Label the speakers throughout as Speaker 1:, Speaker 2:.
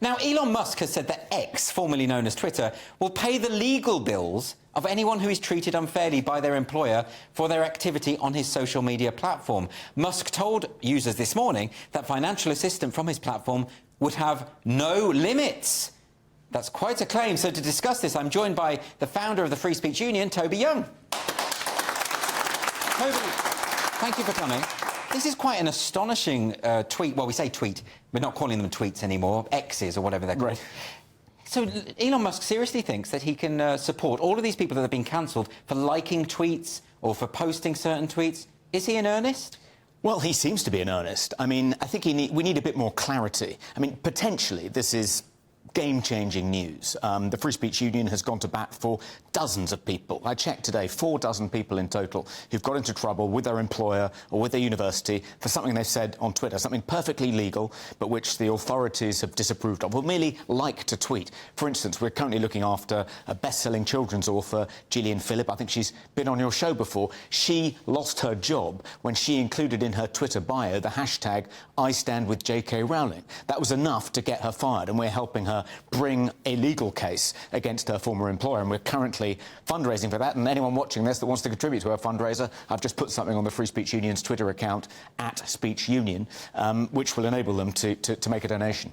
Speaker 1: Now, Elon Musk has said that X, formerly known as Twitter, will pay the legal bills of anyone who is treated unfairly by their employer for their activity on his social media platform. Musk told users this morning that financial assistance from his platform would have no limits. That's quite a claim. So to discuss this, I'm joined by the founder of the Free Speech Union, Toby Young. Toby, thank you for coming. This is quite an astonishing tweet. Well, we say tweet. We're not calling them tweets anymore. X's or whatever they're called. Right. So Elon Musk seriously thinks that he can support all of these people that have been cancelled for liking tweets or for posting certain tweets. Is he in earnest?
Speaker 2: Well, he seems to be in earnest. I mean, I think we need a bit more clarity. I mean, potentially this is game-changing news. The Free Speech Union has gone to bat for dozens of people. I checked today, 4 dozen people in total who've got into trouble with their employer or with their university for something they've said on Twitter, something perfectly legal, but which the authorities have disapproved of, or merely like to tweet. For instance, we're currently looking after a best-selling children's author, Gillian Phillip. I think she's been on your show before. She lost her job when she included in her Twitter bio the hashtag I stand with J.K. Rowling. That was enough to get her fired, and we're helping her bring a legal case against her former employer, and we're currently fundraising for that. And anyone watching this that wants to contribute to her fundraiser, I've just put something on the Free Speech Union's Twitter account, @SpeechUnion, which will enable them to make a donation.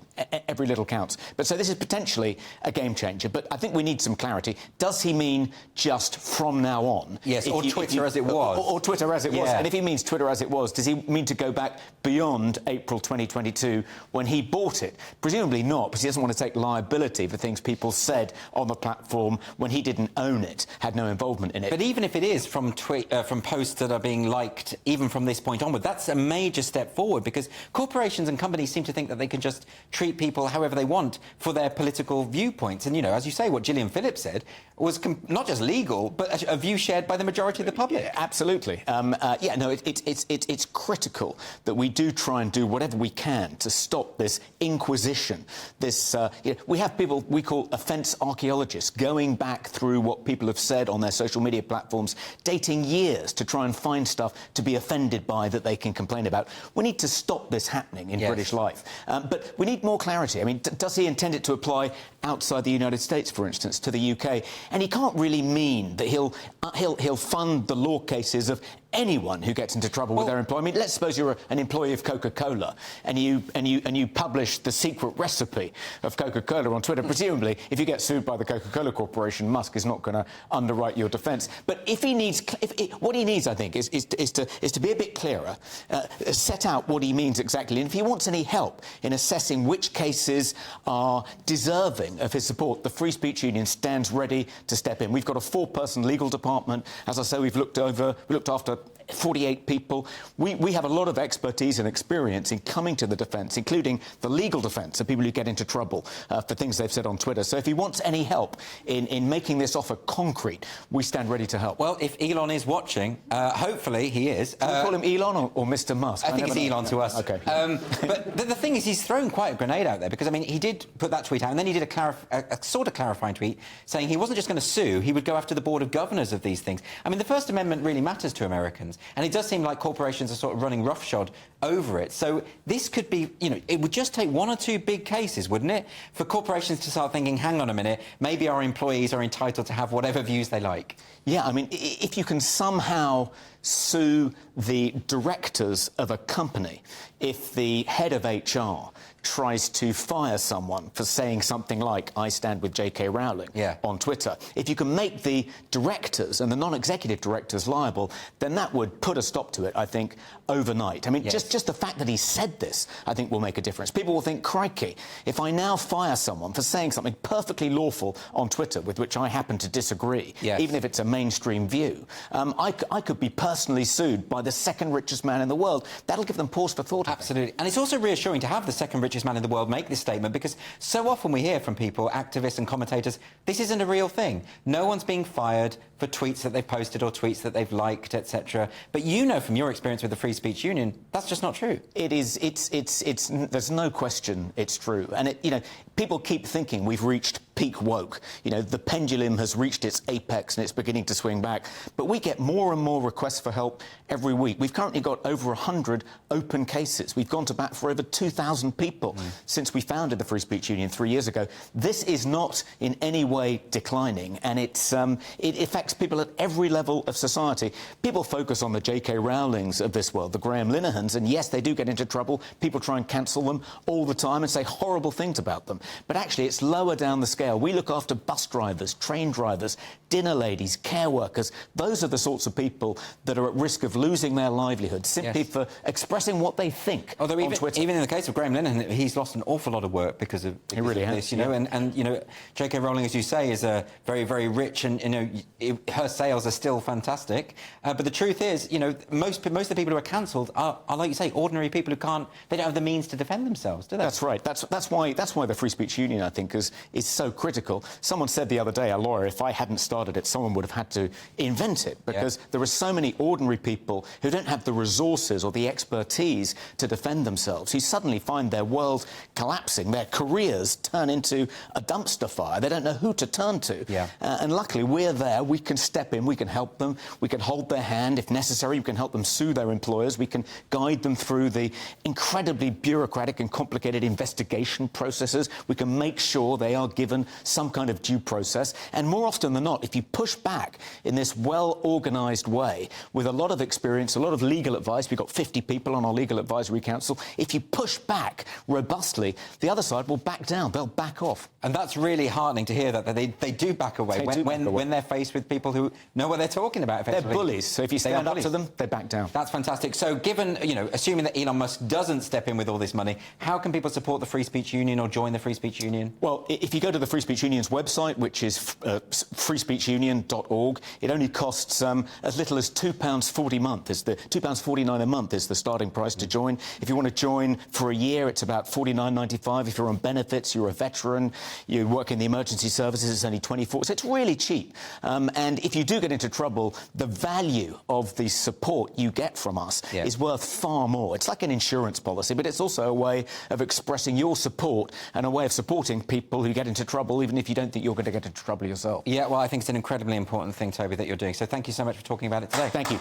Speaker 2: Every little counts. But so this is potentially a game changer, but I think we need some clarity. Does he mean just from now on?
Speaker 1: Yes, or Twitter as it was.
Speaker 2: Or Twitter as it was. And if he means Twitter as it was, does he mean to go back beyond April 2022 when he bought it? Presumably not, because he doesn't want to take liability for things people said on the platform when he didn't own it, had no involvement in it.
Speaker 1: But even if it is from posts that are being liked, even from this point onward, that's a major step forward, because corporations and companies seem to think that they can just treat people however they want for their political viewpoints. And, you know, as you say, what Gillian Phillips said was not just legal, but a view shared by the majority of the public.
Speaker 2: Yeah, absolutely. It's critical that we do try and do whatever we can to stop this inquisition, this... we have people we call offence archaeologists going back through what people have said on their social media platforms, dating years to try and find stuff to be offended by that they can complain about. We need to stop this happening in British life. But we need more clarity. I mean, does he intend it to apply outside the United States, for instance, to the UK? And he can't really mean that he'll fund the law cases of anyone who gets into trouble with their employer. I mean, let's suppose you're an employee of Coca-Cola and you publish the secret recipe of Coca-Cola on Twitter. Presumably, if you get sued by the Coca-Cola Corporation, Musk is not going to underwrite your defence. But if he needs, what he needs, I think, is to be a bit clearer, set out what he means exactly, and if he wants any help in assessing which cases are deserving of his support, the Free Speech Union stands ready to step in. We've got a 4-person legal department. As I say, we looked after 48 people. We have a lot of expertise and experience in coming to the defence, including the legal defence of people who get into trouble for things they've said on Twitter. So if he wants any help in making this offer concrete, we stand ready to help.
Speaker 1: Well, if Elon is watching, hopefully he is.
Speaker 2: Do we call him Elon or Mr. Musk?
Speaker 1: I think it's Elon to us.
Speaker 2: OK.
Speaker 1: But the thing is, he's thrown quite a grenade out there, because, I mean, he did put that tweet out, and then he did a sort of clarifying tweet saying he wasn't just going to sue, he would go after the Board of Governors of these things. I mean, the First Amendment really matters to Americans, and it does seem like corporations are sort of running roughshod over it. So this could be, you know, it would just take 1 or 2 big cases, wouldn't it, for corporations to start thinking, hang on a minute, maybe our employees are entitled to have whatever views they like.
Speaker 2: Yeah, I mean, if you can somehow sue the directors of a company, if the head of HR tries to fire someone for saying something like, I stand with J.K. Rowling on Twitter, if you can make the directors and the non-executive directors liable, then that would put a stop to it, I think, overnight. I mean, just the fact that he said this, I think, will make a difference. People will think, crikey, if I now fire someone for saying something perfectly lawful on Twitter with which I happen to disagree, even if it's a mainstream view, I could be personally sued by the 2nd richest man in the world. That'll give them pause for thought.
Speaker 1: Absolutely. And it's also reassuring to have the 2nd richest man in the world make this statement, because so often we hear from people, activists and commentators, this isn't a real thing. No one's being fired for tweets that they've posted or tweets that they've liked, etc. But you know from your experience with the Free Speech Union, that's just not true.
Speaker 2: It is. There's no question it's true. And, people keep thinking we've reached peak woke. The pendulum has reached its apex and it's beginning to swing back. But we get more and more requests for help every week. We've currently got over 100 open cases. We've gone to bat for over 2,000 people since we founded the Free Speech Union 3 years ago. This is not in any way declining, and it affects people at every level of society. People focus on the J.K. Rowlings of this world, the Graham Linehans, and yes, they do get into trouble. People try and cancel them all the time and say horrible things about them. But actually, it's lower down the scale. We look after bus drivers, train drivers, dinner ladies, care workers. Those are the sorts of people that are at risk of losing their livelihood simply for expressing what they think
Speaker 1: Although
Speaker 2: on Twitter.
Speaker 1: Even in the case of Graham Linehan, he's lost an awful lot of work because of this, and J.K. Rowling, as you say, is a very, very rich, and her sales are still fantastic. But the truth is, most of the people who are cancelled are, like you say, ordinary people who they don't have the means to defend themselves, do they?
Speaker 2: That's right. That's why the Free Speech Union, I think, is so critical. Someone said the other day, a lawyer, if I hadn't started it, someone would have had to invent it, because there are so many ordinary people who don't have the resources or the expertise to defend themselves, who suddenly find their world collapsing, their careers turn into a dumpster fire. They don't know who to turn to. And luckily, we're there. We can step in. We can help them. We can hold their hand. If necessary, we can help them sue their employers. We can guide them through the incredibly bureaucratic and complicated investigation processes. We can make sure they are given some kind of due process. And more often than not, if you push back in this well-organised way, with a lot of experience, a lot of legal advice, we've got 50 people on our Legal Advisory Council, if you push back robustly, the other side will back down. They'll back off.
Speaker 1: And that's really heartening to hear that they do back away when they're faced with people who know what they're talking about, effectively.
Speaker 2: They're bullies, so if you stand up to them, they back down.
Speaker 1: That's fantastic. So given, assuming that Elon Musk doesn't step in with all this money, how can people support the Free Speech Union or join the Free Speech Union?
Speaker 2: Well, if you go to the Free Speech Union's website, which is freespeechunion.org, it only costs as little as £2.40 a month. £2.49 a month is the starting price to join. If you want to join for a year, it's about £49.95. If you're on benefits, you're a veteran, you work in the emergency services, it's only £24. So it's really cheap. And if you do get into trouble, the value of the support you get from us is worth far more. It's like an insurance policy, but it's also a way of expressing your support and a way of supporting people who get into trouble, even if you don't think you're going to get into trouble yourself.
Speaker 1: Yeah, well, I think it's an incredibly important thing, Toby, that you're doing. So thank you so much for talking about it today.
Speaker 2: Thank you.